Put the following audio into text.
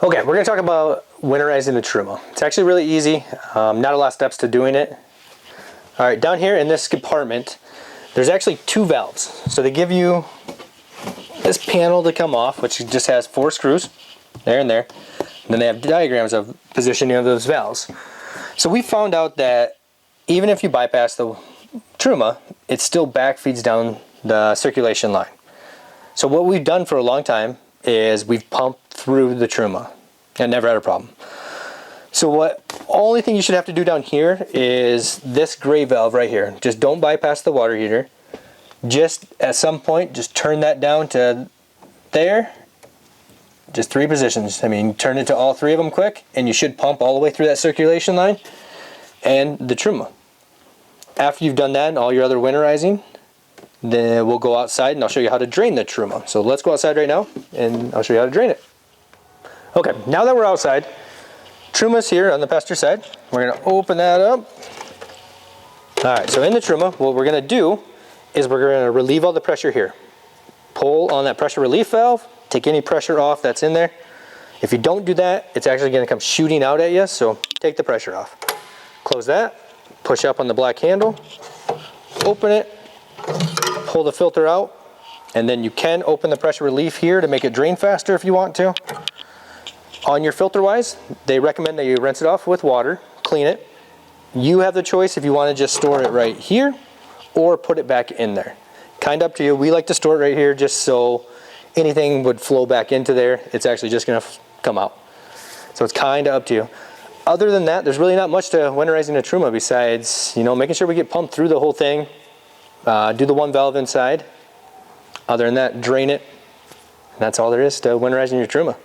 Okay, we're going to talk about winterizing the Truma. It's actually really easy, not a lot of steps to doing it. All right, down here in this compartment, there's actually 2 valves. So they give you this panel to come off, which just has 4 screws, there and there. And then they have diagrams of positioning of those valves. So we found out that even if you bypass the Truma, it still back feeds down the circulation line. So what we've done for a long time is we've pumped through the Truma and never had a problem. So only thing you should have to do down here is this gray valve right here. Just don't bypass the water heater. Just at some point, just turn that down to there. Just 3 positions. I mean, turn it to all 3 of them quick, and you should pump all the way through that circulation line and the Truma. After you've done that and all your other winterizing, then we'll go outside and I'll show you how to drain the Truma. So let's go outside right now and I'll show you how to drain it. Okay, now that we're outside, Truma's here on the passenger side. We're going to open that up. Alright, so in the Truma, what we're going to do is we're going to relieve all the pressure here. Pull on that pressure relief valve, take any pressure off that's in there. If you don't do that, it's actually going to come shooting out at you, so take the pressure off. Close that, push up on the black handle, open it, pull the filter out, and then you can open the pressure relief here to make it drain faster if you want to. On your filter wise, they recommend that you rinse it off with water, clean it. You have the choice if you want to just store it right here or put it back in there. Kind of up to you. We like to store it right here just so anything would flow back into there. It's actually just going to come out. So it's kind of up to you. Other than that, there's really not much to winterizing a Truma besides, making sure we get pumped through the whole thing. Do the 1 valve inside. Other than that, drain it. And that's all there is to winterizing your Truma.